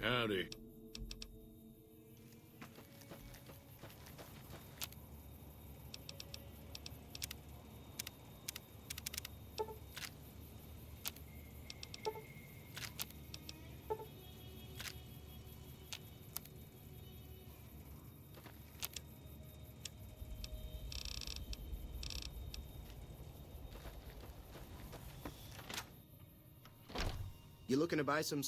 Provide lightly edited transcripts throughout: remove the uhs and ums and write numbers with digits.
Howdy. You looking to buy some...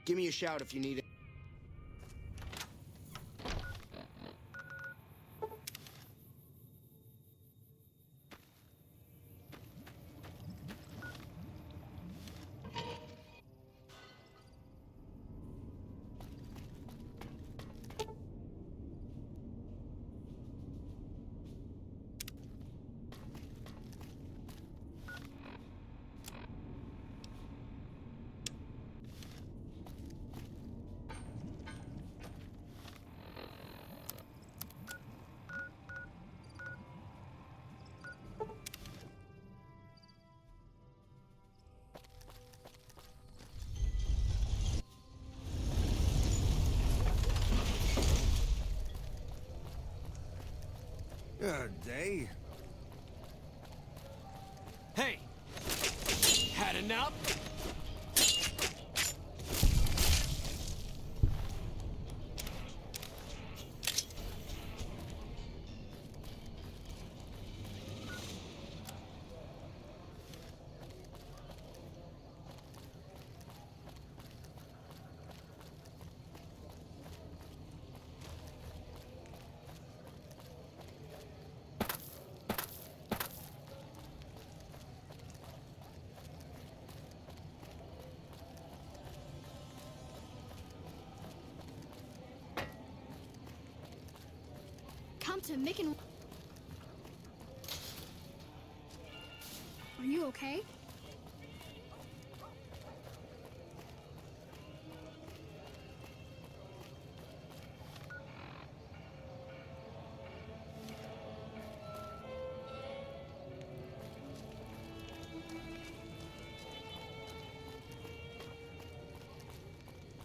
Give me a shout if you need it. Good day. Hey! Had enough? Come to Micken. Are you okay?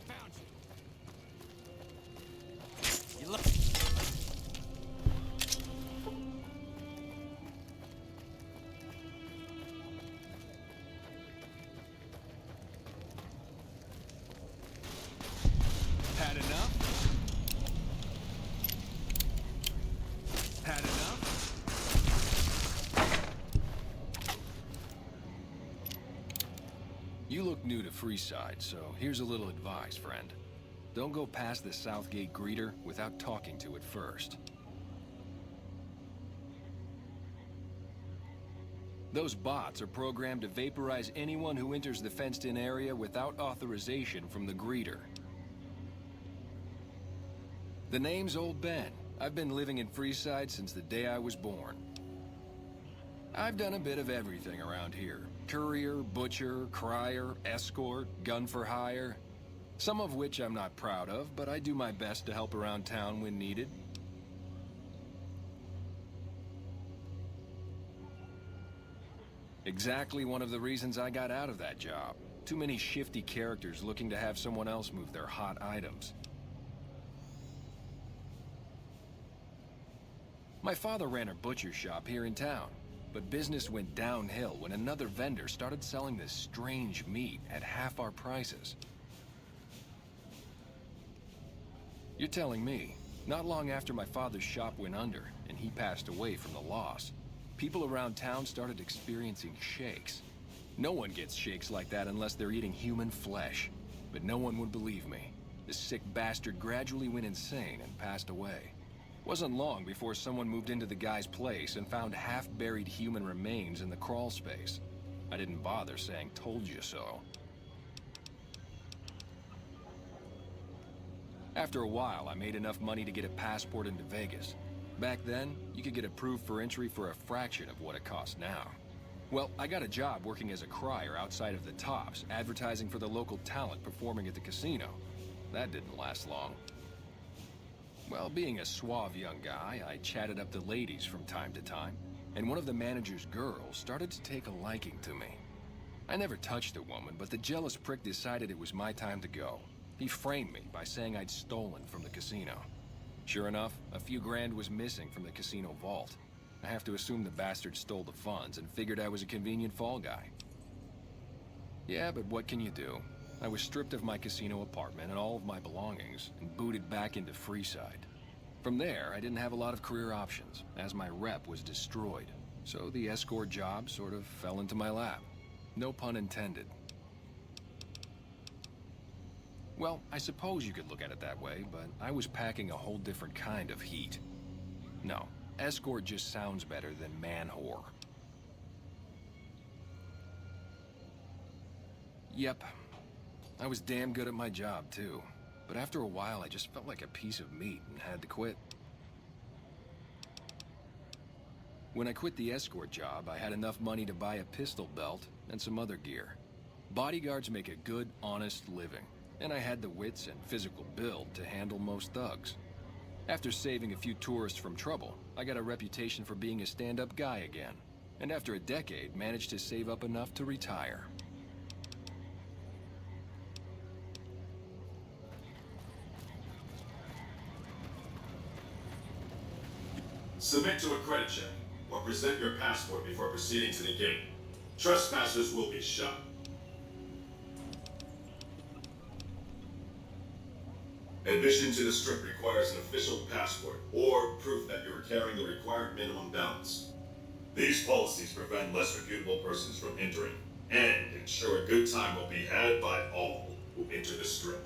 Found you. You look. Had enough? Had enough? You look new to Freeside, so here's a little advice, friend. Don't go past the Southgate greeter without talking to it first. Those bots are programmed to vaporize anyone who enters the fenced-in area without authorization from the greeter. The name's Old Ben. I've been living in Freeside since the day I was born. I've done a bit of everything around here. Courier, butcher, crier, escort, gun for hire. Some of which I'm not proud of, but I do my best to help around town when needed. Exactly one of the reasons I got out of that job. Too many shifty characters looking to have someone else move their hot items. My father ran a butcher shop here in town, but business went downhill when another vendor started selling this strange meat at half our prices. You're telling me, not long after my father's shop went under and he passed away from the loss, people around town started experiencing shakes. No one gets shakes like that unless they're eating human flesh. But no one would believe me. The sick bastard gradually went insane and passed away. Wasn't long before someone moved into the guy's place and found half-buried human remains in the crawl space. I didn't bother saying "told you so." After a while, I made enough money to get a passport into Vegas. Back then, you could get approved for entry for a fraction of what it costs now. Well, I got a job working as a crier outside of the Tops, advertising for the local talent performing at the casino. That didn't last long. Well, being a suave young guy, I chatted up the ladies from time to time, and one of the manager's girls started to take a liking to me. I never touched a woman, but the jealous prick decided it was my time to go. He framed me by saying I'd stolen from the casino. Sure enough, a few grand was missing from the casino vault. I have to assume the bastard stole the funds and figured I was a convenient fall guy. Yeah, but what can you do? I was stripped of my casino apartment and all of my belongings and booted back into Freeside. From there, I didn't have a lot of career options, as my rep was destroyed. So the escort job sort of fell into my lap. No pun intended. Well, I suppose you could look at it that way, but I was packing a whole different kind of heat. No, escort just sounds better than man-whore. Yep, I was damn good at my job, too. But after a while, I just felt like a piece of meat and had to quit. When I quit the escort job, I had enough money to buy a pistol belt and some other gear. Bodyguards make a good, honest living. And I had the wits and physical build to handle most thugs. After saving a few tourists from trouble, I got a reputation for being a stand-up guy again. And after a decade, managed to save up enough to retire. Submit to a credit check, or present your passport before proceeding to the gate. Trespassers will be shot. Admission to the Strip requires an official passport or proof that you are carrying the required minimum balance. These policies prevent less reputable persons from entering and ensure a good time will be had by all who enter the Strip.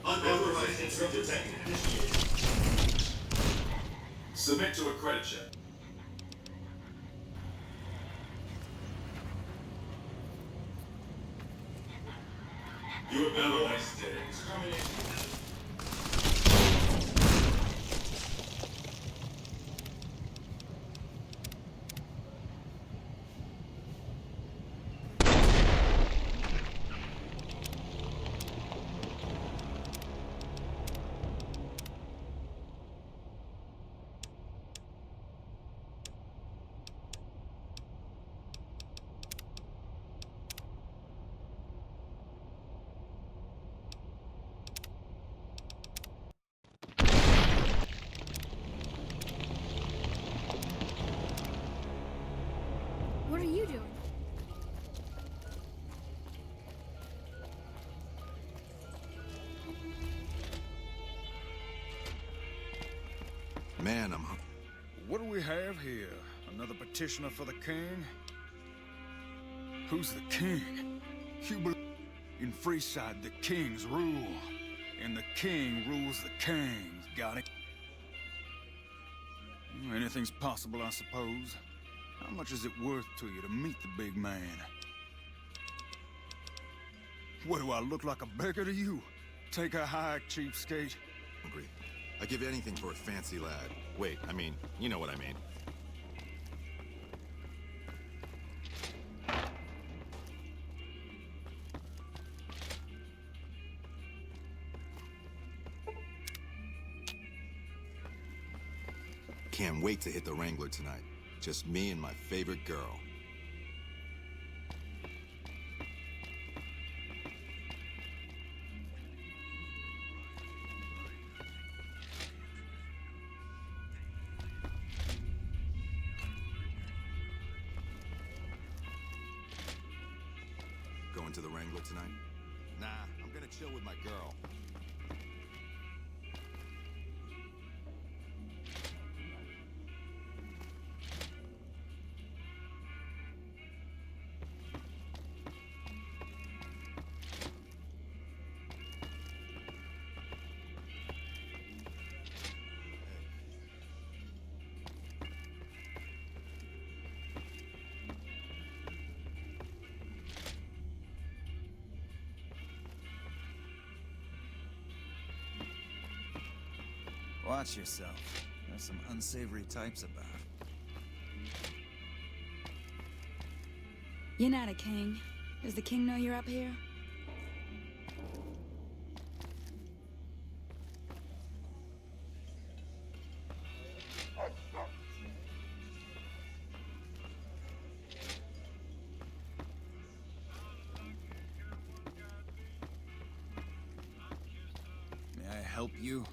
Unauthorized entry detected. Initiated. Submit to a credit check. You have been arrested. Termination. What are you doing? Man, What do we have here? Another petitioner for the king? Who's the king? In Freeside, the kings rule. And the king rules the kings. Got it? Anything's possible, I suppose. How much is it worth to you to meet the big man? What, do I look like a beggar to you? Take a hike, cheapskate. hungry. I'd give anything for a fancy lad. Wait, I mean, you know what I mean. can't wait to hit the Wrangler tonight. Just me and my favorite girl. Going to the Wrangler tonight? Nah, I'm gonna chill with my girl. Watch yourself. There's some unsavory types about. You're not a king. Does the king know you're up here? May I help you?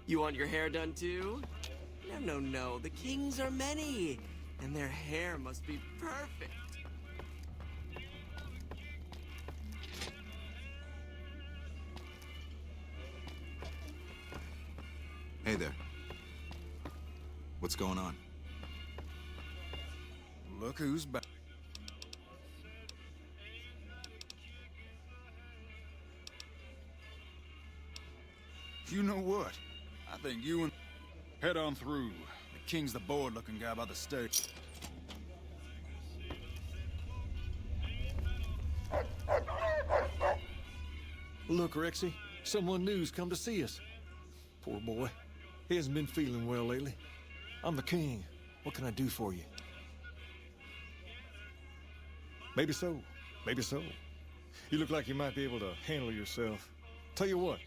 You want your hair done too? No. The kings are many, and their hair must be perfect. Hey there. What's going on? Look who's back. You know what? I think you and... Head on through. The king's the bored-looking guy by the stage. Look, Rexy, someone new's come to see us. Poor boy. He hasn't been feeling well lately. I'm the king. What can I do for you? Maybe so. Maybe so. You look like you might be able to handle yourself. Tell you what,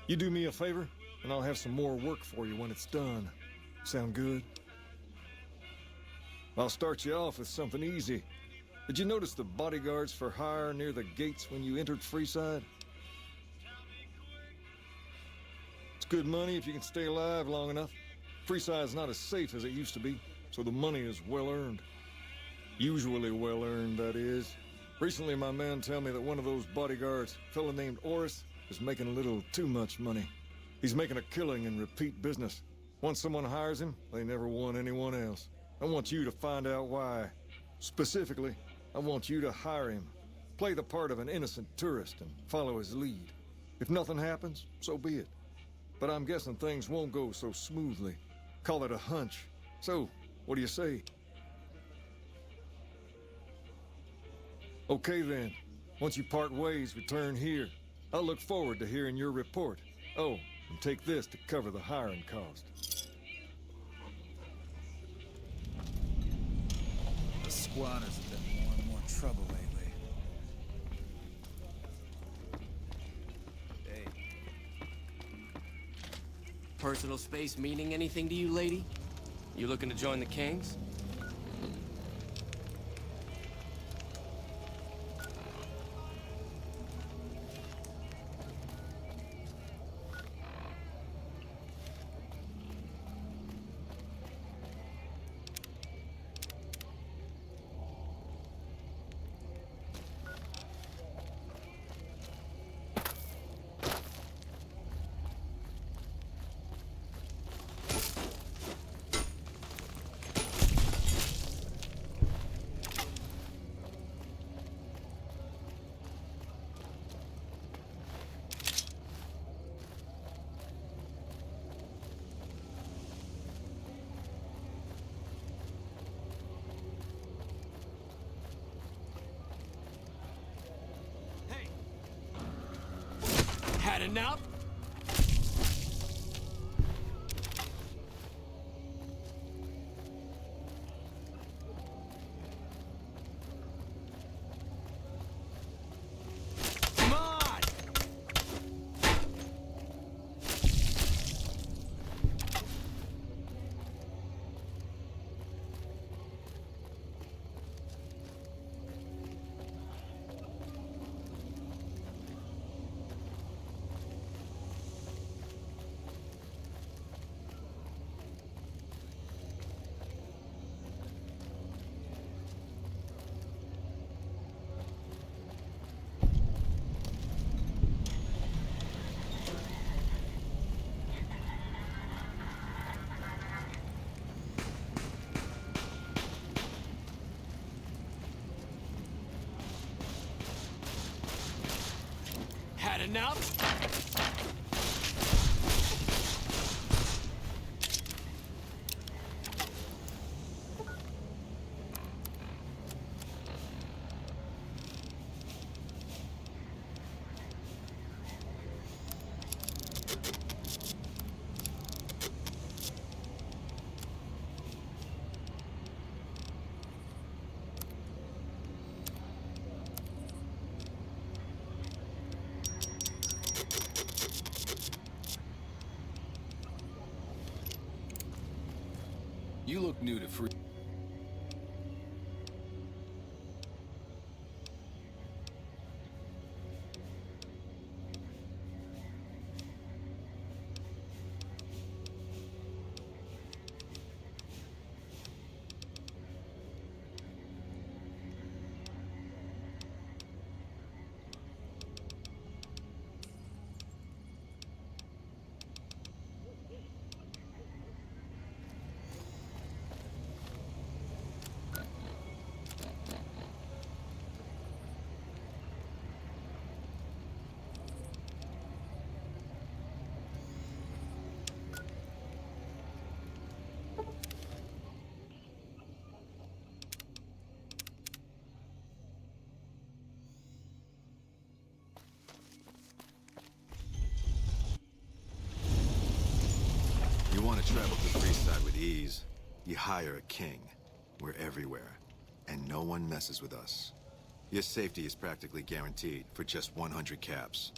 you do me a favor, and I'll have some more work for you when it's done. Sound good? I'll start you off with something easy. Did you notice the bodyguards for hire near the gates when you entered Freeside? It's good money if you can stay alive long enough. Freeside's not as safe as it used to be, so the money is well earned. Usually well earned, that is. Recently, my man told me that one of those bodyguards, a fella named Oris, is making a little too much money. He's making a killing in repeat business. Once someone hires him, they never want anyone else. I want you to find out why. Specifically, I want you to hire him. Play the part of an innocent tourist and follow his lead. If nothing happens, so be it. But I'm guessing things won't go so smoothly. Call it a hunch. So, what do you say? Okay then. Once you part ways, return here. I'll look forward to hearing your report. Oh, and take this to cover the hiring cost. The squatters have been more and more trouble lately. Hey. Personal space meaning anything to you, lady? You looking to join the kings? enough? Come on! Had enough? You look new to free. You want to travel to Freeside with ease, you hire a king. We're everywhere, and no one messes with us. Your safety is practically guaranteed for just 100 caps.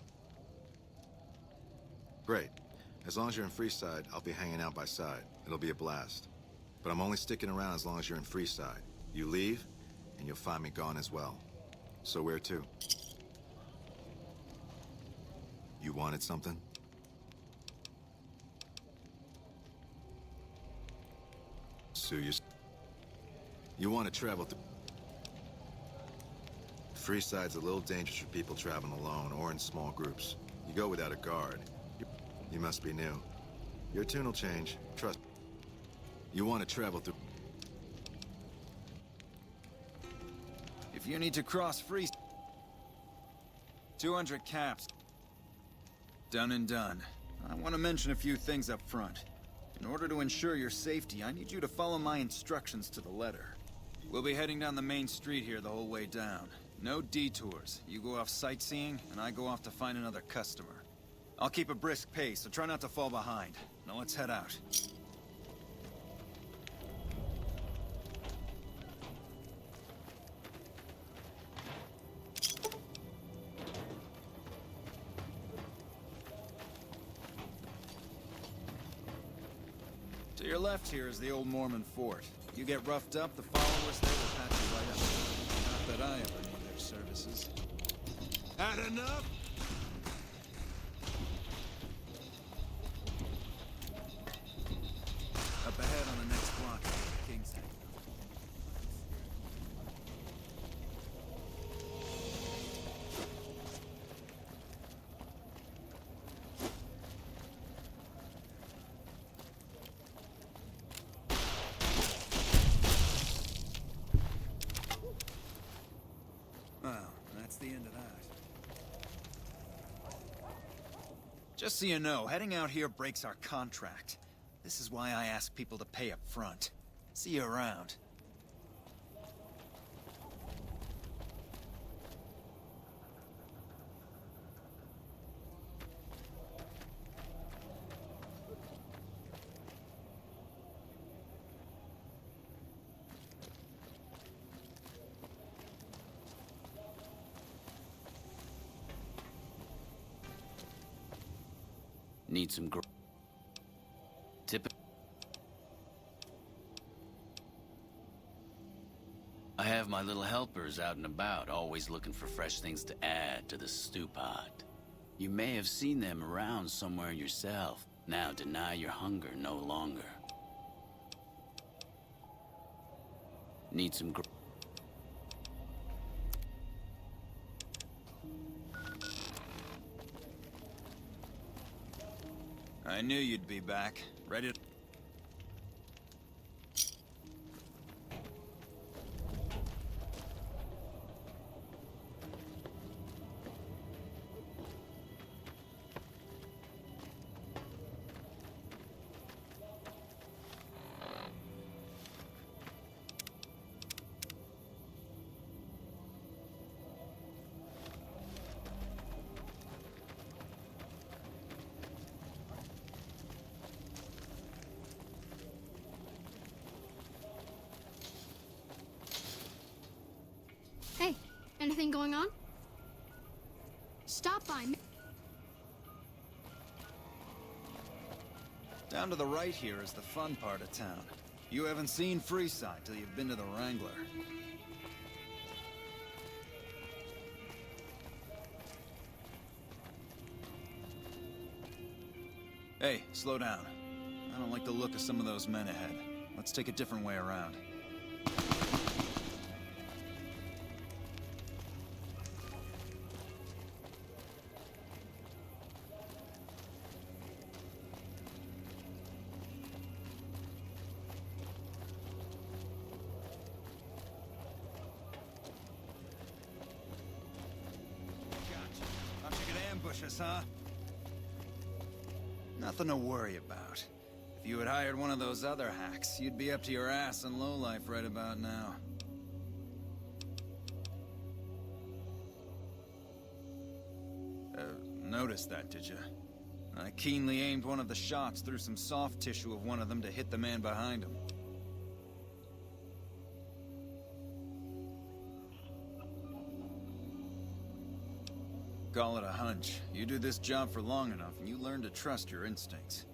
Great. As long as you're in Freeside, I'll be hanging out by side. It'll be a blast. But I'm only sticking around as long as you're in Freeside. You leave, and you'll find me gone as well. So where to? You wanted something? So you want to travel to... Freeside's a little dangerous for people traveling alone or in small groups. You go without a guard. You must be new. Your tune will change. Trust. You want to travel through... If you need to cross Freeside... 200 caps. Done and done. I want to mention a few things up front. In order to ensure your safety, I need you to follow my instructions to the letter. We'll be heading down the main street here the whole way down. No detours. You go off sightseeing, and I go off to find another customer. I'll keep a brisk pace, so try not to fall behind. Now let's head out. To your left here is the old Mormon fort. You get roughed up, the followers there will patch you right up. Not that I ever need their services. Had enough? Up ahead on the next block, the King's Head. Well, that's the end of that. Just so you know, heading out here breaks our contract. This is why I ask people to pay up front. See you around. Need some tip. I have my little helpers out and about, always looking for fresh things to add to the stew pot. You may have seen them around somewhere yourself. Now deny your hunger no longer. Need some I knew you'd be back. Ready to... Hey, anything going on? Stop by me. Down to the right here is the fun part of town. You haven't seen Freeside till you've been to the Wrangler. Hey, slow down. I don't like the look of some of those men ahead. Let's take a different way around. Thought you could ambush us, huh? Nothing to worry about. If you had hired one of those other hacks, you'd be up to your ass in lowlife right about now. Noticed that, did you? I keenly aimed one of the shots through some soft tissue of one of them to hit the man behind him. Call it a hunch. You do this job for long enough, and you learn to trust your instincts.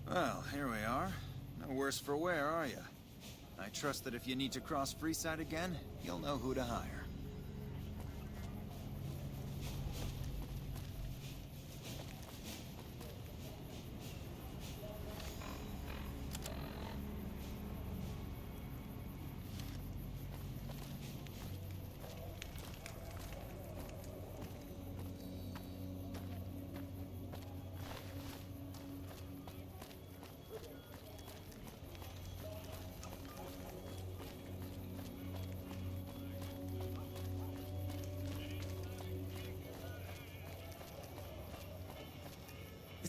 Well, here we are. No worse for wear, are you? I trust that if you need to cross Freeside again, you'll know who to hire.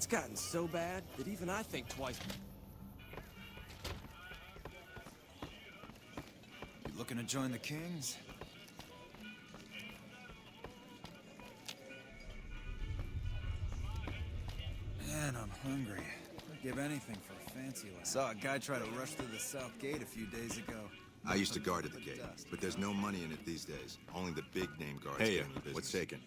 It's gotten so bad that even I think twice. You looking to join the Kings? Man, I'm hungry. I'd give anything for a fancy one. Saw a guy try to rush through the south gate a few days ago. I used to guard at the gate, but there's no money in it these days. Only the big name guards Hey, get any business. What's taken?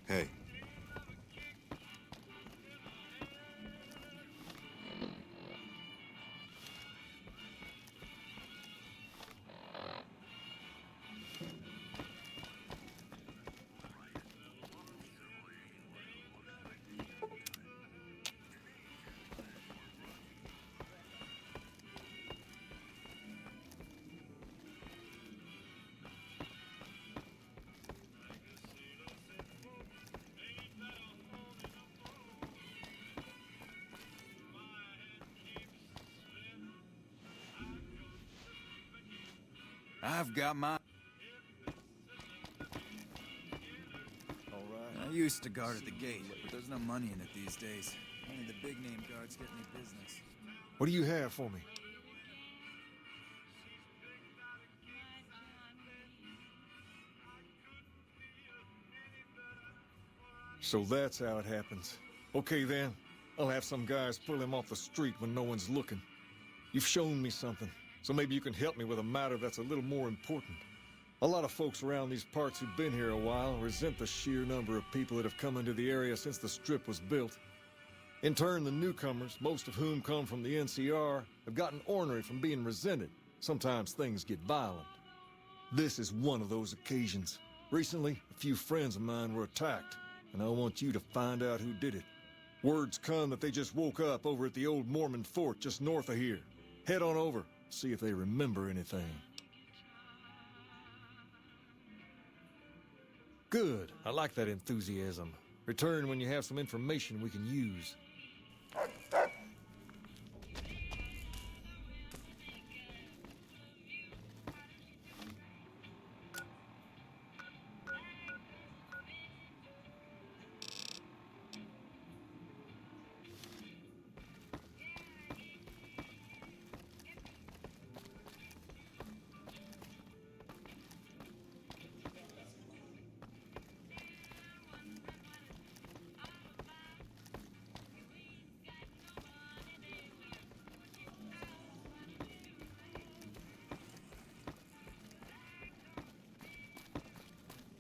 Hey. I've got my... used to guard at the gate, but there's no money in it these days. Only the big-name guards get any business. What do you have for me? So that's how it happens. Okay then, I'll have some guys pull him off the street when no one's looking. You've shown me something, so maybe you can help me with a matter that's a little more important. A lot of folks around these parts who've been here a while resent the sheer number of people that have come into the area since the Strip was built. In turn, the newcomers, most of whom come from the NCR, have gotten ornery from being resented. Sometimes things get violent. This is one of those occasions. Recently, a few friends of mine were attacked, and I want you to find out who did it. Word's come that they just woke up over at the old Mormon fort just north of here. Head on over, see if they remember anything. Good. I like that enthusiasm. Return when you have some information we can use.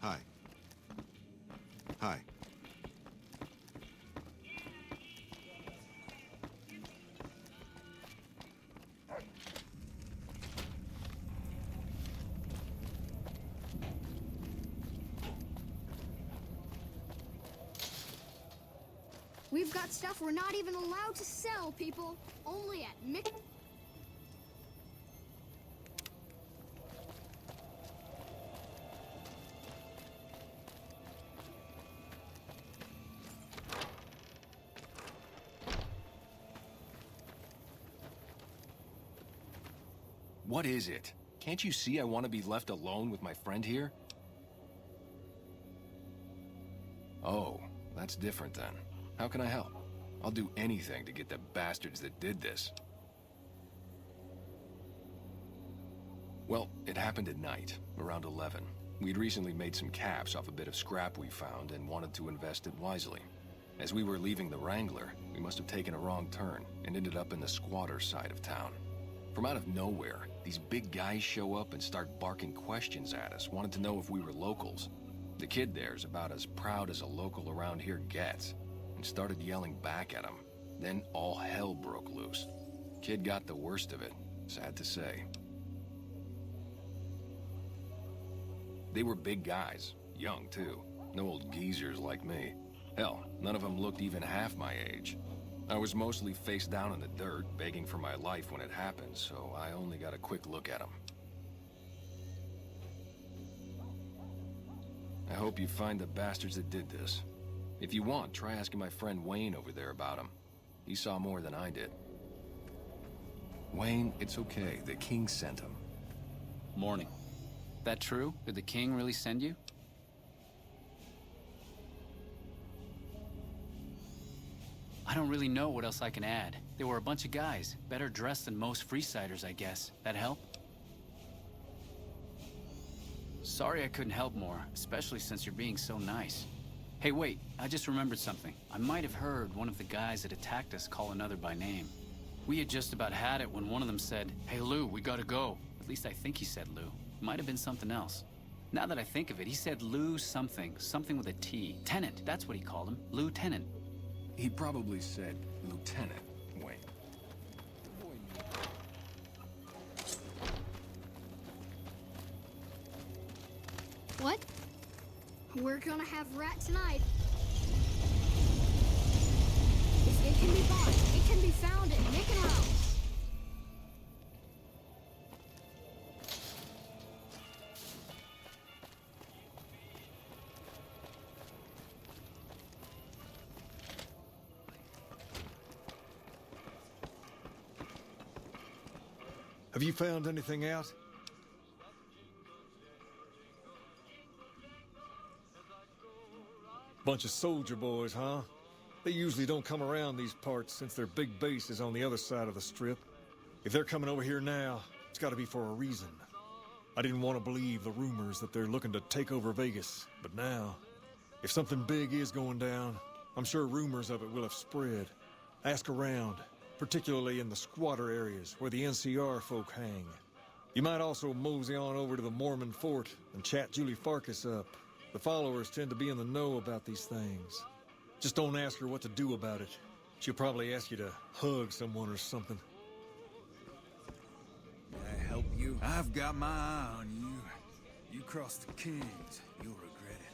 Hi. Hi. We've got stuff we're not even allowed to sell, people. Only at Mick. What is it? Can't you see I want to be left alone with my friend here? Oh, that's different then. How can I help? I'll do anything to get the bastards that did this. Well, it happened at night, around 11. We'd recently made some caps off a bit of scrap we found and wanted to invest it wisely. As we were leaving the Wrangler, we must have taken a wrong turn and ended up in the squatter side of town. From out of nowhere, these big guys show up and start barking questions at us, wanted to know if we were locals. The kid there's about as proud as a local around here gets, and started yelling back at him. Then all hell broke loose. Kid got the worst of it, sad to say. They were big guys, young too, no old geezers like me. Hell, none of them looked even half my age. I was mostly face down in the dirt, begging for my life when it happened, so I only got a quick look at them. I hope you find the bastards that did this. If you want, try asking my friend Wayne over there about him. He saw more than I did. Wayne, it's okay. The king sent him. Morning. That true? Did the king really send you? I don't really know what else I can add. They were a bunch of guys, better dressed than most Freesiders, I guess. That help? Sorry I couldn't help more, especially since you're being so nice. Hey, wait, I just remembered something. I might have heard one of the guys that attacked us call another by name. We had just about had it when one of them said, "Hey Lou, we gotta go." At least I think he said Lou. Might have been something else. Now that I think of it, he said Lou something with a T. Tenant, that's what he called him. Lieutenant. He probably said Lieutenant Wayne. What? We're gonna have rat tonight. If it can be bought, it can be found at Nick and Ralph's. Have you found anything out? Bunch of soldier boys, huh? They usually don't come around these parts since their big base is on the other side of the strip. If they're coming over here now, it's gotta be for a reason. I didn't want to believe the rumors that they're looking to take over Vegas, but now, if something big is going down, I'm sure rumors of it will have spread. Ask around, particularly in the squatter areas where the NCR folk hang. You might also mosey on over to the Mormon fort and chat Julie Farkas up. The followers tend to be in the know about these things. Just don't ask her what to do about it. She'll probably ask you to hug someone or something. May I help you? I've got my eye on you. You cross the Kings, you'll regret it.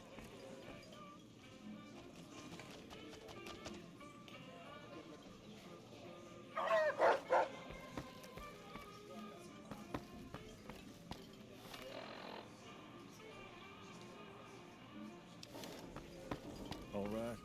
All right.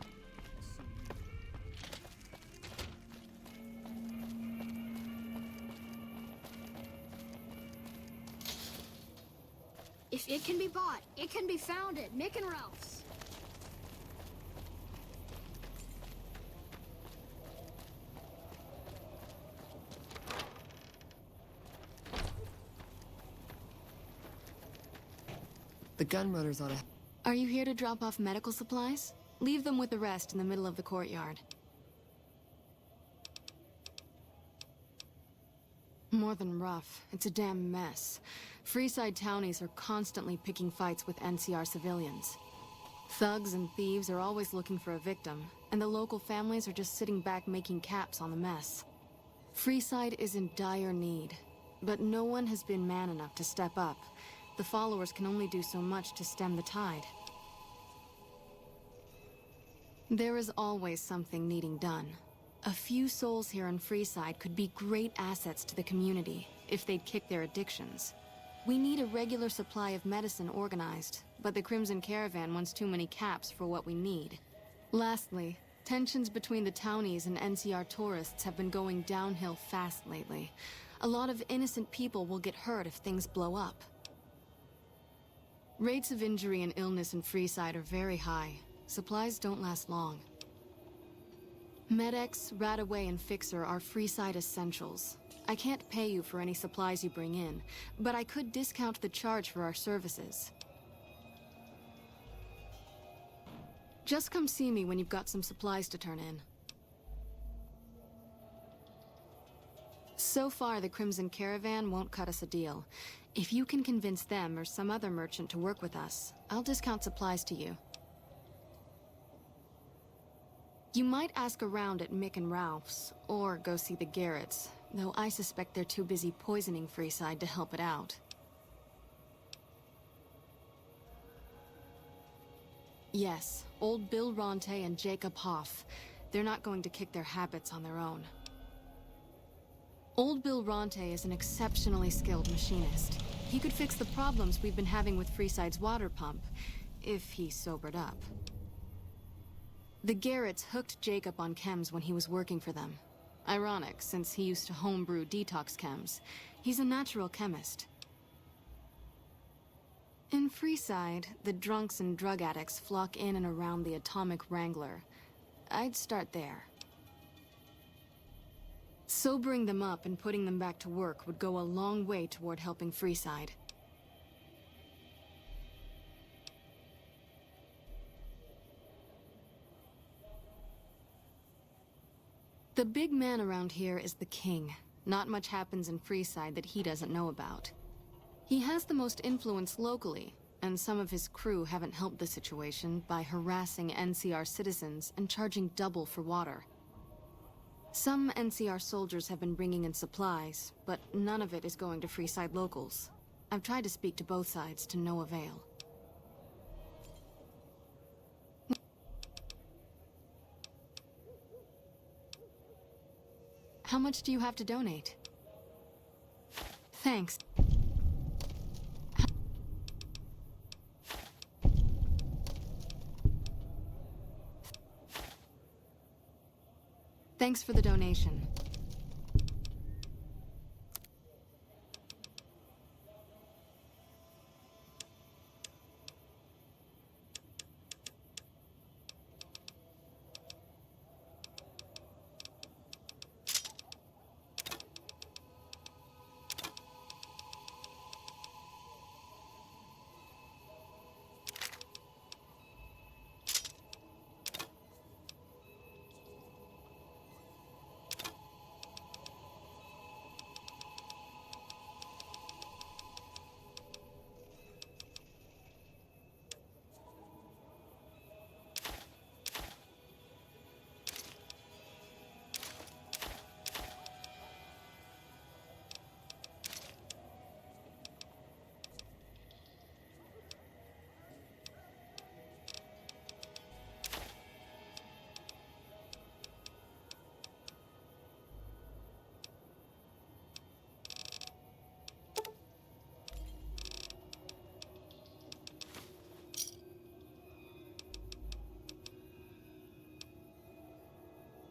If it can be bought, it can be found at Mick and Ralph's. The gunrunners ought to... Are you here to drop off medical supplies? Leave them with the rest in the middle of the courtyard. More than rough. It's a damn mess. Freeside townies are constantly picking fights with NCR civilians. Thugs and thieves are always looking for a victim, and the local families are just sitting back making caps on the mess. Freeside is in dire need, but no one has been man enough to step up. The followers can only do so much to stem the tide. There is always something needing done. A few souls here in Freeside could be great assets to the community if they'd kick their addictions. We need a regular supply of medicine organized, but the Crimson Caravan wants too many caps for what we need. Lastly, tensions between the townies and NCR tourists have been going downhill fast lately. A lot of innocent people will get hurt if things blow up. Rates of injury and illness in Freeside are very high. Supplies don't last long. Med-X, Radaway, and Fixer are Freeside essentials. I can't pay you for any supplies you bring in, but I could discount the charge for our services. Just come see me when you've got some supplies to turn in. So far, the Crimson Caravan won't cut us a deal. If you can convince them or some other merchant to work with us, I'll discount supplies to you. You might ask around at Mick and Ralph's, or go see the Garretts, though I suspect they're too busy poisoning Freeside to help it out. Yes, old Bill Ronte and Jacob Hoff. They're not going to kick their habits on their own. Old Bill Ronte is an exceptionally skilled machinist. He could fix the problems we've been having with Freeside's water pump, if he sobered up. The Garretts hooked Jacob on chems when he was working for them. Ironic, since he used to homebrew detox chems. He's a natural chemist. In Freeside, the drunks and drug addicts flock in and around the Atomic Wrangler. I'd start there. Sobering them up and putting them back to work would go a long way toward helping Freeside. The big man around here is the king. Not much happens in Freeside that he doesn't know about. He has the most influence locally, and some of his crew haven't helped the situation by harassing NCR citizens and charging double for water. Some NCR soldiers have been bringing in supplies, but none of it is going to Freeside locals. I've tried to speak to both sides to no avail. How much do you have to donate? Thanks. Thanks for the donation.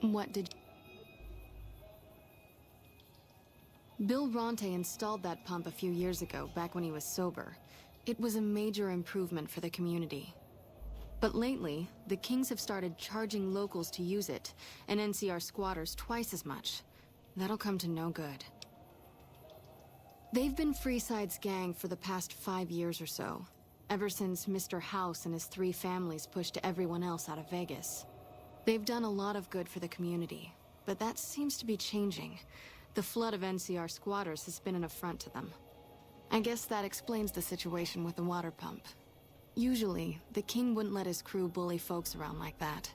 What did... Bill Ronte installed that pump a few years ago, back when he was sober. It was a major improvement for the community. But lately, the Kings have started charging locals to use it, and NCR squatters twice as much. That'll come to no good. They've been Freeside's gang for the past 5 years or so, ever since Mr. House and his 3 families pushed everyone else out of Vegas. They've done a lot of good for the community, but that seems to be changing. The flood of NCR squatters has been an affront to them. I guess that explains the situation with the water pump. Usually, the king wouldn't let his crew bully folks around like that.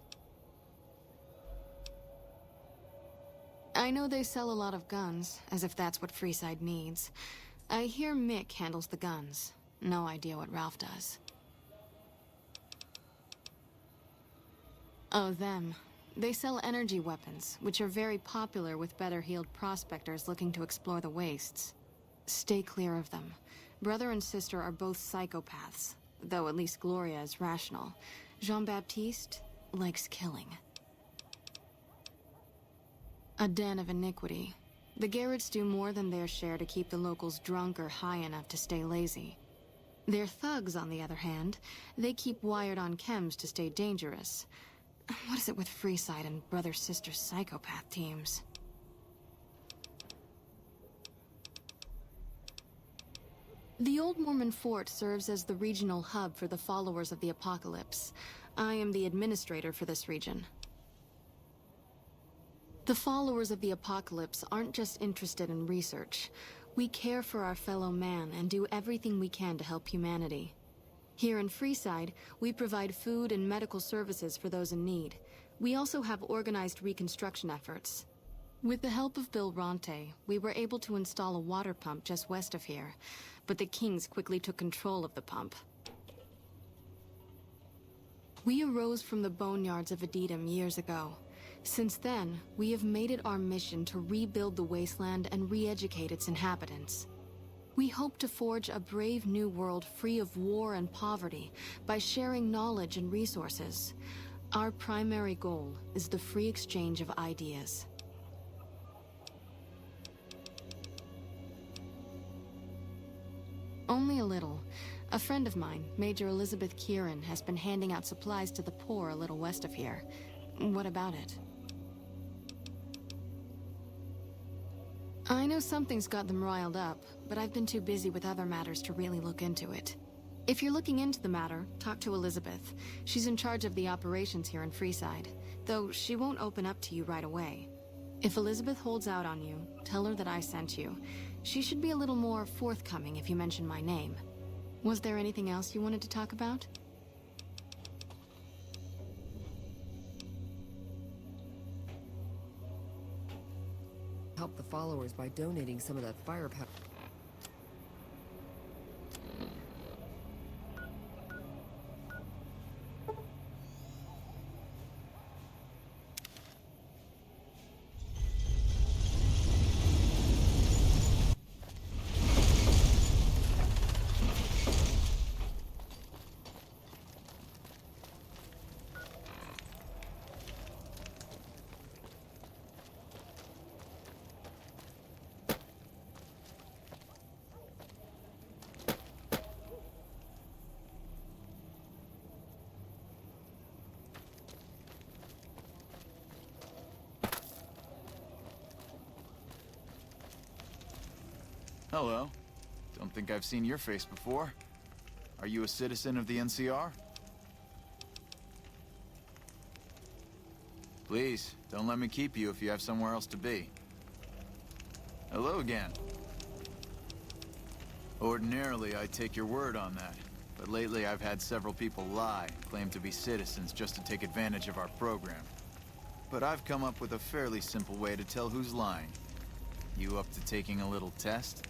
I know they sell a lot of guns, as if that's what Freeside needs. I hear Mick handles the guns. No idea what Ralph does. Oh, them. They sell energy weapons, which are very popular with better-heeled prospectors looking to explore the wastes. Stay clear of them. Brother and sister are both psychopaths, though at least Gloria is rational. Jean-Baptiste likes killing. A den of iniquity. The Garretts do more than their share to keep the locals drunk or high enough to stay lazy. Their thugs, on the other hand, they keep wired on chems to stay dangerous. What is it with Freeside and brother-sister psychopath teams? The Old Mormon Fort serves as the regional hub for the followers of the Apocalypse. I am the administrator for this region. The followers of the Apocalypse aren't just interested in research. We care for our fellow man and do everything we can to help humanity. Here in Freeside, we provide food and medical services for those in need. We also have organized reconstruction efforts. With the help of Bill Ronte, we were able to install a water pump just west of here, but the Kings quickly took control of the pump. We arose from the boneyards of Edidam years ago. Since then, we have made it our mission to rebuild the wasteland and re-educate its inhabitants. We hope to forge a brave new world free of war and poverty by sharing knowledge and resources. Our primary goal is the free exchange of ideas. Only a little. A friend of mine, Major Elizabeth Kieran, has been handing out supplies to the poor a little west of here. What about it? I know something's got them riled up, but I've been too busy with other matters to really look into it. If you're looking into the matter, talk to Elizabeth. She's in charge of the operations here in Freeside, though she won't open up to you right away. If Elizabeth holds out on you, tell her that I sent you. She should be a little more forthcoming if you mention my name. Was there anything else you wanted to talk about? Help the followers by donating some of that firepower. Hello. Don't think I've seen your face before. Are you a citizen of the NCR? Please, don't let me keep you if you have somewhere else to be. Hello again. Ordinarily, I'd take your word on that. But lately, I've had several people lie, claim to be citizens just to take advantage of our program. But I've come up with a fairly simple way to tell who's lying. You up to taking a little test?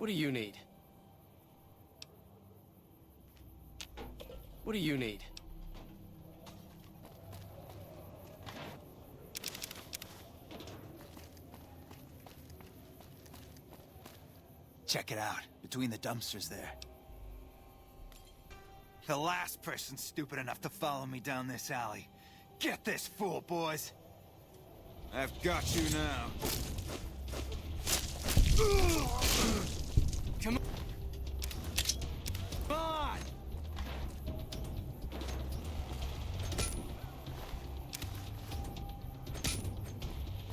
What do you need? What do you need? Check it out, between the dumpsters there. The last person stupid enough to follow me down this alley. Get this fool, boys! I've got you now. Come on!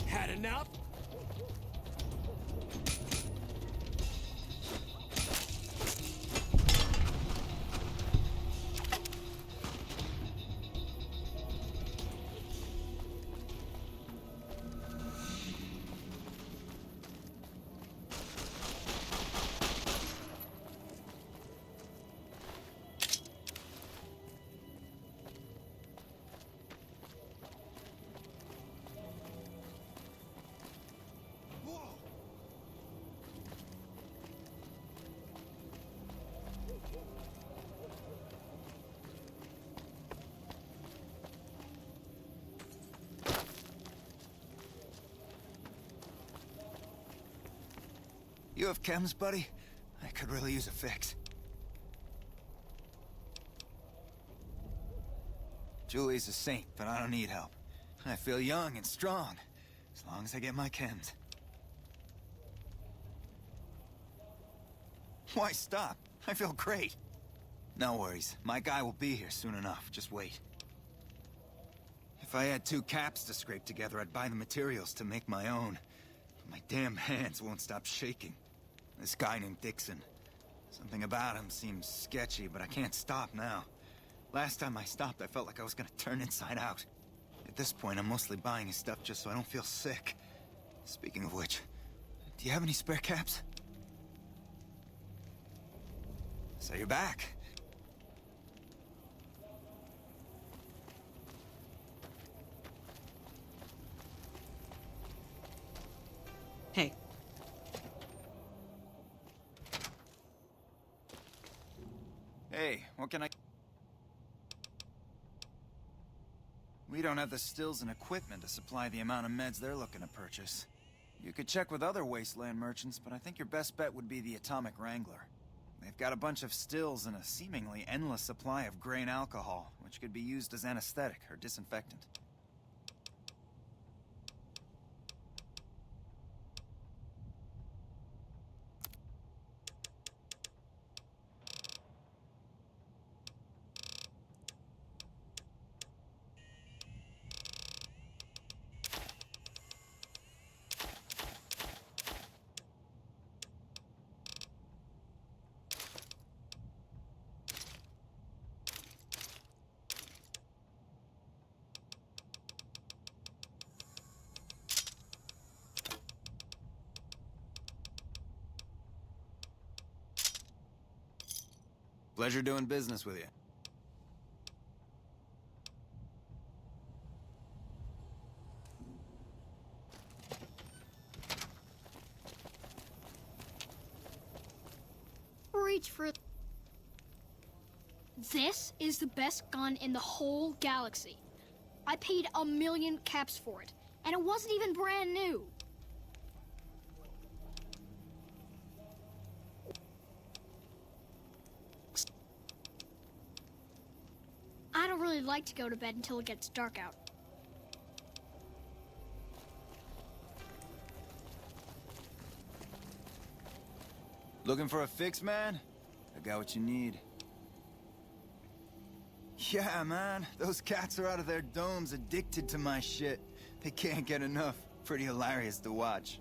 Had enough? You have chems, buddy? I could really use a fix. Julie's a saint, but I don't need help. I feel young and strong, as long as I get my chems. Why stop? I feel great. No worries, my guy will be here soon enough, just wait. If I had 2 caps to scrape together, I'd buy the materials to make my own. But my damn hands won't stop shaking. This guy named Dixon. Something about him seems sketchy, but I can't stop now. Last time I stopped, I felt like I was gonna turn inside out. At this point, I'm mostly buying his stuff just so I don't feel sick. Speaking of which, do you have any spare caps? So you're back. Hey. Hey, what can I... We don't have the stills and equipment to supply the amount of meds they're looking to purchase. You could check with other wasteland merchants, but I think your best bet would be the Atomic Wrangler. They've got a bunch of stills and a seemingly endless supply of grain alcohol, which could be used as anesthetic or disinfectant. Pleasure doing business with you. Reach for it. This is the best gun in the whole galaxy. I paid 1,000,000 caps for it, and it wasn't even brand new. I don't really like to go to bed until it gets dark out. Looking for a fix, man? I got what you need. Yeah, man. Those cats are out of their domes addicted to my shit. They can't get enough. Pretty hilarious to watch.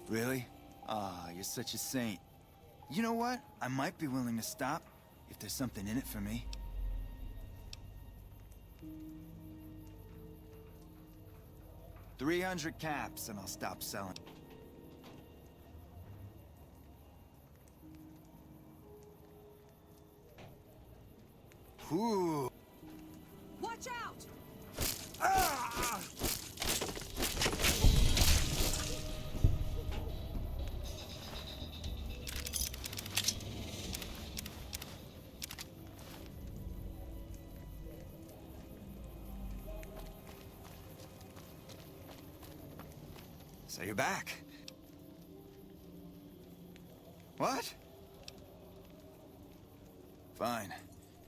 Really? Ah, you're such a saint. You know what? I might be willing to stop if there's something in it for me. $300 caps and I'll stop selling. Ooh. Watch out! Ah! So you're back. What? Fine.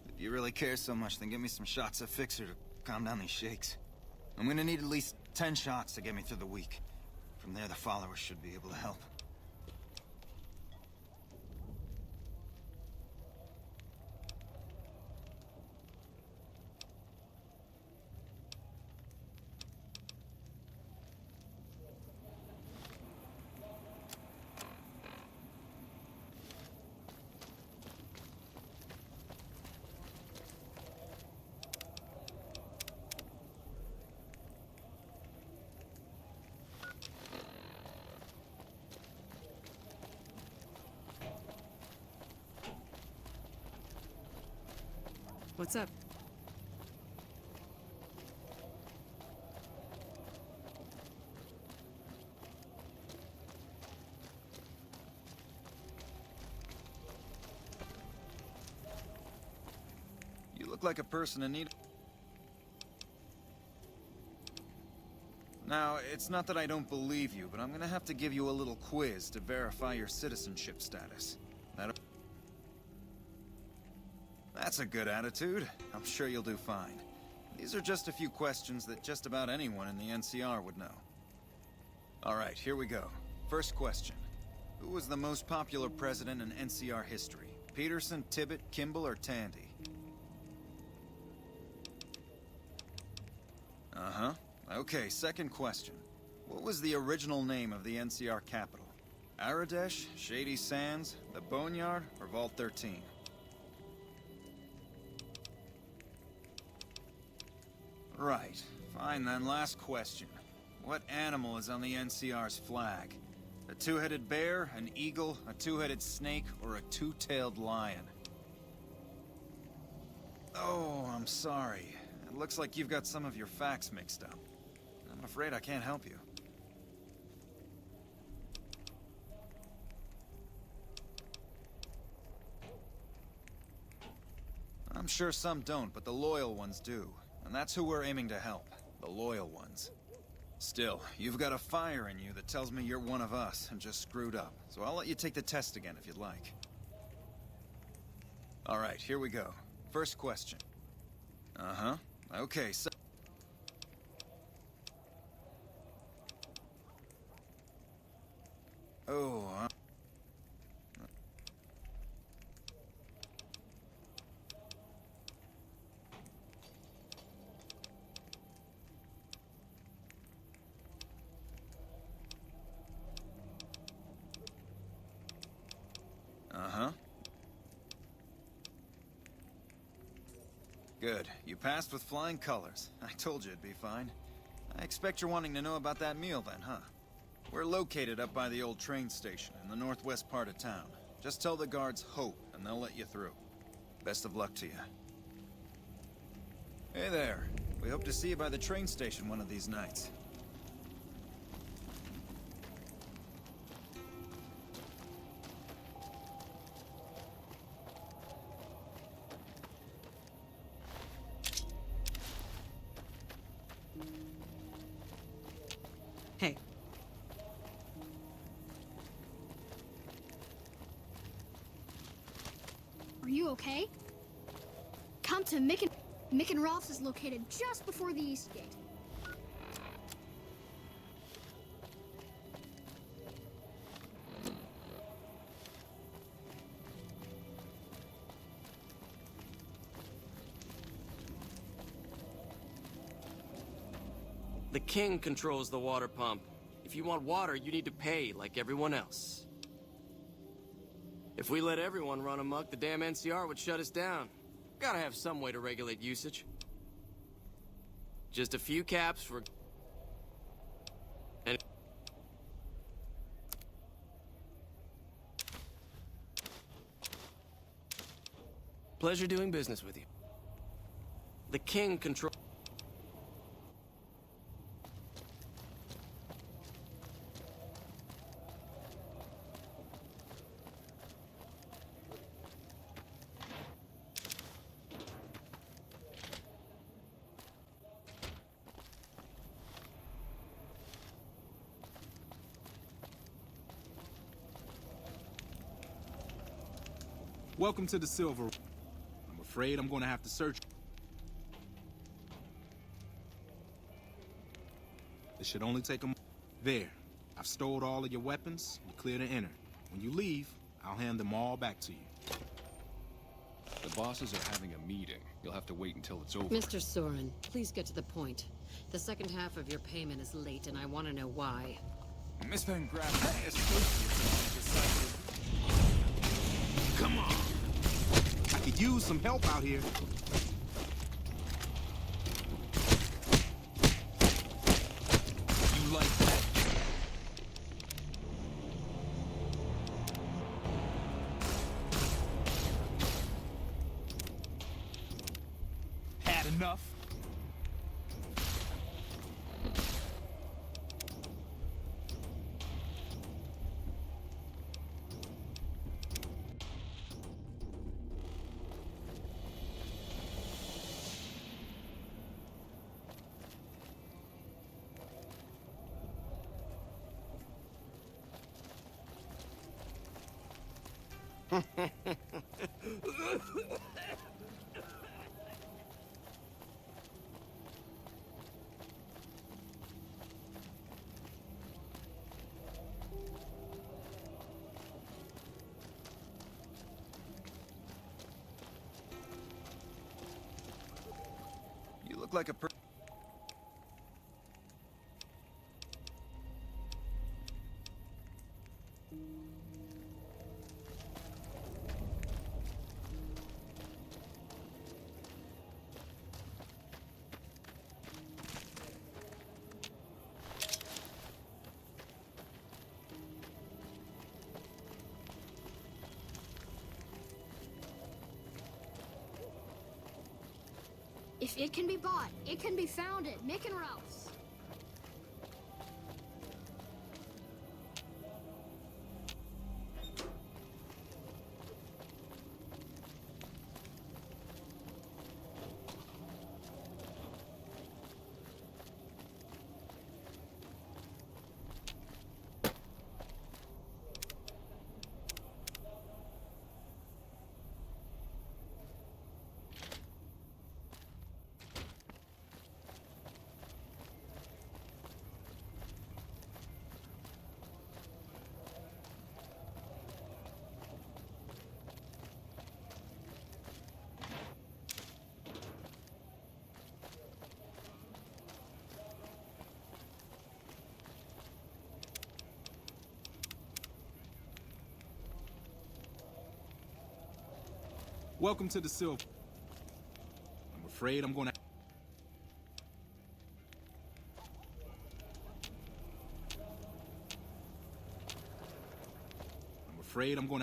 If you really care so much, then give me some shots of Fixer to calm down these shakes. I'm gonna need at least 10 shots to get me through the week. From there, the followers should be able to help. What's up? You look like a person in need. Now, it's not that I don't believe you, but I'm gonna have to give you a little quiz to verify your citizenship status. That's a good attitude. I'm sure you'll do fine. These are just a few questions that just about anyone in the NCR would know. Alright, here we go. First question. Who was the most popular president in NCR history? Peterson, Tibbet, Kimball, or Tandy? Uh-huh. Okay, second question. What was the original name of the NCR capital? Aradesh, Shady Sands, the Boneyard, or Vault 13? Right. Fine then, last question. What animal is on the NCR's flag? A two-headed bear, an eagle, a two-headed snake, or a two-tailed lion? Oh, I'm sorry. It looks like you've got some of your facts mixed up. I'm afraid I can't help you. I'm sure some don't, but the loyal ones do. And that's who we're aiming to help. The loyal ones. Still, you've got a fire in you that tells me you're one of us and just screwed up. So I'll let you take the test again if you'd like. Alright, here we go. First question. Uh-huh. Okay, so... Oh, Uh-huh. Good. You passed with flying colors. I told you it'd be fine. I expect you're wanting to know about that meal then, huh? We're located up by the old train station in the northwest part of town. Just tell the guards Hope, and they'll let you through. Best of luck to you. Hey there. We hope to see you by the train station one of these nights. Hey. Are you okay? Come to Mick and Rolf's is located just before the east gate. The king controls the water pump. If you want water, you need to pay like everyone else. If we let everyone run amok, the damn NCR would shut us down. Gotta have some way to regulate usage. Just a few caps for... And... Pleasure doing business with you. The king controls... Welcome to the Silver. I'm afraid I'm gonna have to search. It should only take a... There. I've stored all of your weapons. You're clear to enter. When you leave, I'll hand them all back to you. The bosses are having a meeting. You'll have to wait until it's over. Mr. Soren, please get to the point. The second half of your payment is late, and I want to know why. Miss Van Graff has decided. Come on! I could use some help out here. You like that? Had enough? You look like a If it can be bought, it can be founded. Mick and Ralph's. Welcome to the Silver. I'm afraid I'm gonna... I'm afraid I'm gonna...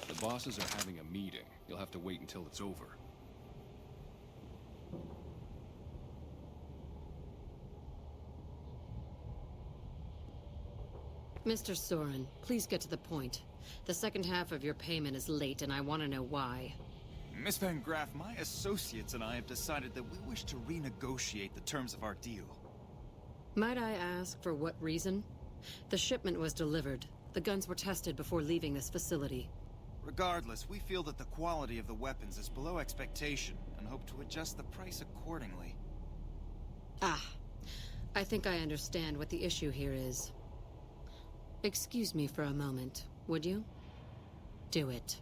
The bosses are having a meeting. You'll have to wait until it's over. Mr. Soren, please get to the point. The second half of your payment is late, and I want to know why. Miss Van Graff, my associates and I have decided that we wish to renegotiate the terms of our deal. Might I ask for what reason? The shipment was delivered. The guns were tested before leaving this facility. Regardless, we feel that the quality of the weapons is below expectation and hope to adjust the price accordingly. Ah, I think I understand what the issue here is. Excuse me for a moment, would you? Do it.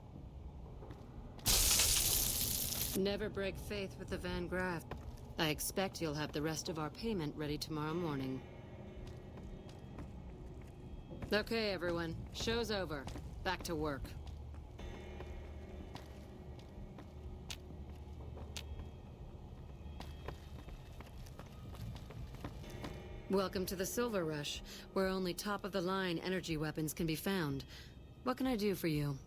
Never break faith with the Van Graff. I expect you'll have the rest of our payment ready tomorrow morning. Okay, everyone. Show's over. Back to work. Welcome to the Silver Rush, where only top-of-the-line energy weapons can be found. What can I do for you?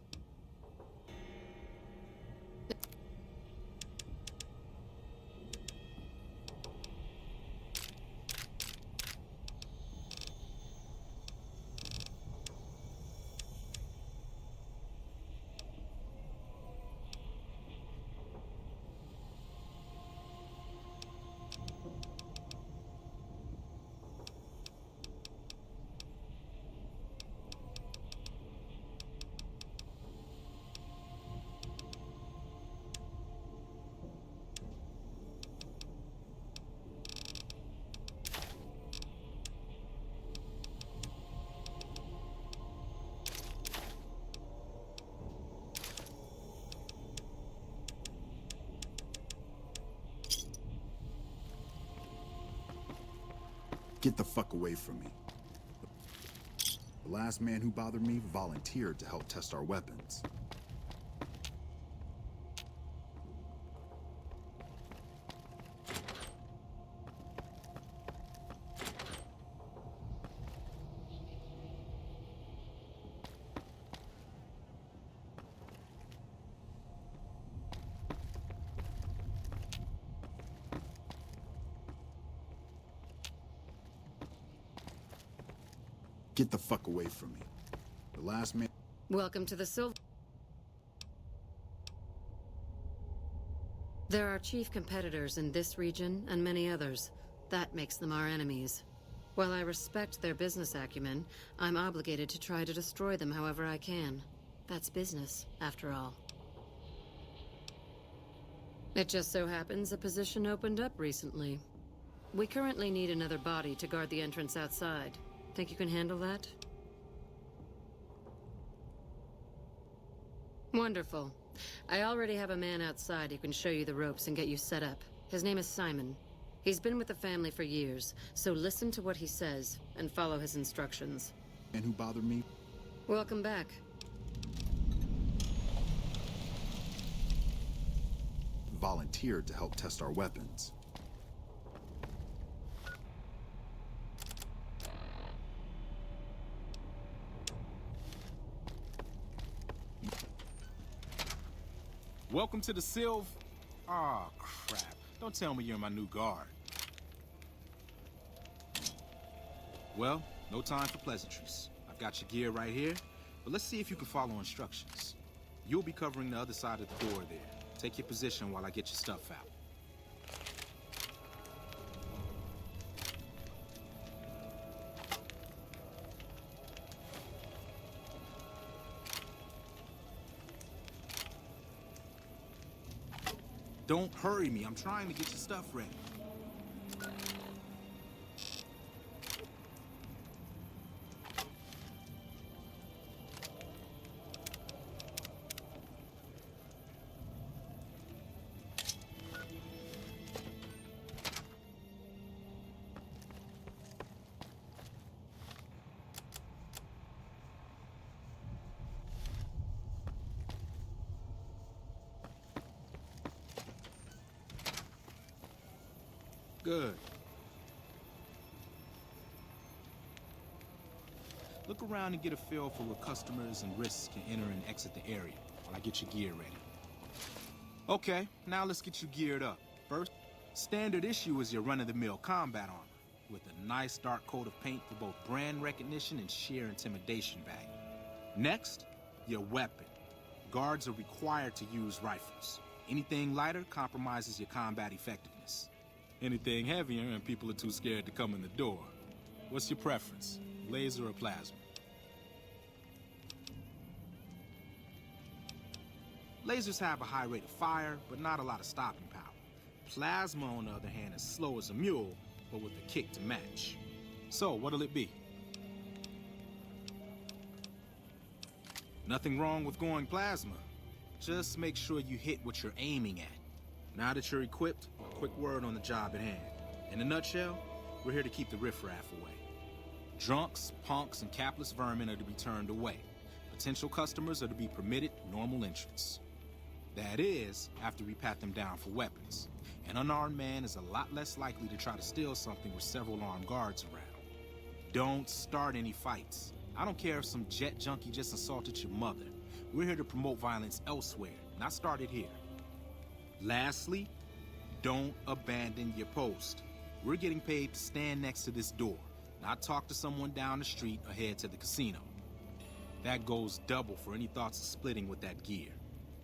Get the fuck away from me. The last man who bothered me volunteered to help test our weapons. Get the fuck away from me. The last man... Welcome to the Silver... There are chief competitors in this region and many others. That makes them our enemies. While I respect their business acumen, I'm obligated to try to destroy them however I can. That's business, after all. It just so happens a position opened up recently. We currently need another body to guard the entrance outside. Think you can handle that? Wonderful. I already have a man outside who can show you the ropes and get you set up. His name is Simon. He's been with the family for years, so listen to what he says and follow his instructions. And who bothered me? Welcome back. Volunteered to help test our weapons. Welcome to the Sylv... Aw, crap. Don't tell me you're my new guard. Well, no time for pleasantries. I've got your gear right here, but let's see if you can follow instructions. You'll be covering the other side of the door there. Take your position while I get your stuff out. Don't hurry me. I'm trying to get your stuff ready. Good. Look around and get a feel for where customers and risks can enter and exit the area while I get your gear ready. Okay, now let's get you geared up. First, standard issue is your run-of-the-mill combat armor, with a nice dark coat of paint for both brand recognition and sheer intimidation value. Next, your weapon. Guards are required to use rifles. Anything lighter compromises your combat effectiveness. Anything heavier and people are too scared to come in the door. What's your preference, laser or plasma? Lasers have a high rate of fire, but not a lot of stopping power. Plasma, on the other hand, is slow as a mule, but with a kick to match. So, what'll it be? Nothing wrong with going plasma. Just make sure you hit what you're aiming at. Now that you're equipped, a quick word on the job at hand. In a nutshell, we're here to keep the riffraff away. Drunks, punks, and capless vermin are to be turned away. Potential customers are to be permitted normal entrance. That is, after we pat them down for weapons. An unarmed man is a lot less likely to try to steal something with several armed guards around. Don't start any fights. I don't care if some jet junkie just assaulted your mother. We're here to promote violence elsewhere, not start it here. Lastly, don't abandon your post. We're getting paid to stand next to this door, not talk to someone down the street or head to the casino. That goes double for any thoughts of splitting with that gear.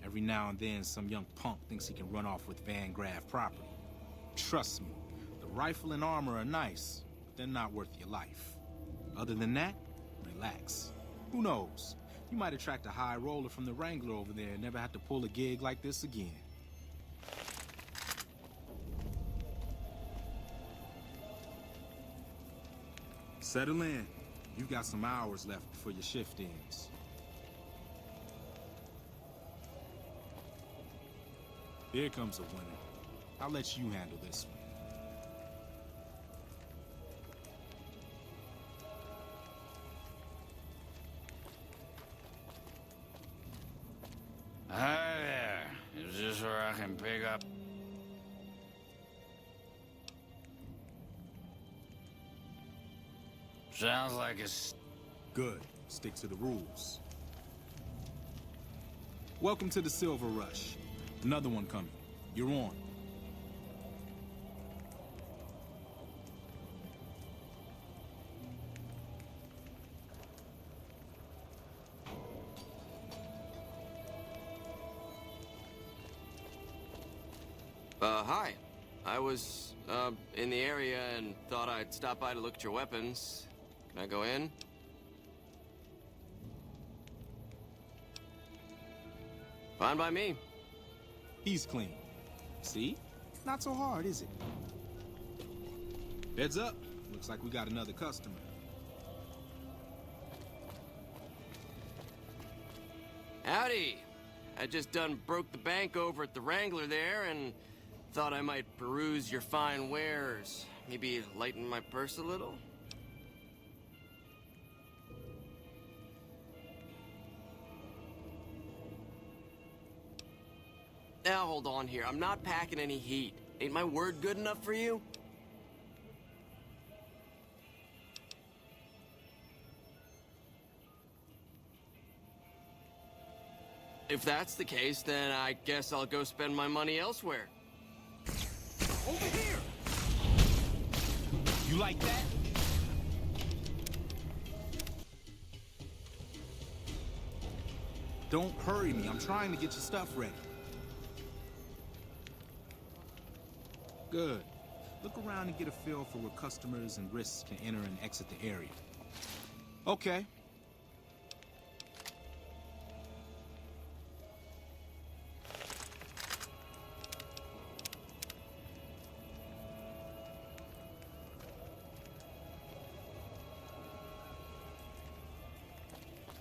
Every now and then, some young punk thinks he can run off with Van Graff property. Trust me, the rifle and armor are nice, but they're not worth your life. Other than that, relax. Who knows? You might attract a high roller from the Wrangler over there and never have to pull a gig like this again. Settle in. You've got some hours left before your shift ends. Here comes a winner. I'll let you handle this one. Hi there. Is this where I can pick up? Sounds like it's... Good. Stick to the rules. Welcome to the Silver Rush. Another one coming. You're on. Hi. I was, in the area and thought I'd stop by to look at your weapons. Can I go in? Fine by me. He's clean. See? Not so hard, is it? Heads up. Looks like we got another customer. Howdy. I just done broke the bank over at the Wrangler there and thought I might peruse your fine wares. Maybe lighten my purse a little? Now hold on here. I'm not packing any heat. Ain't my word good enough for you? If that's the case, then I guess I'll go spend my money elsewhere. Over here! You like that? Don't hurry me. I'm trying to get your stuff ready. Good. Look around and get a feel for where customers and risks can enter and exit the area. Okay.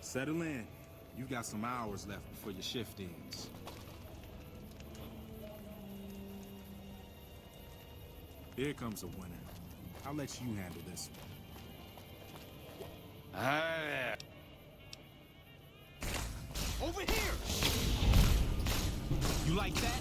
Settle in. You've got some hours left before your shift ends. Here comes a winner. I'll let you handle this one. Hi there. Over here! You like that?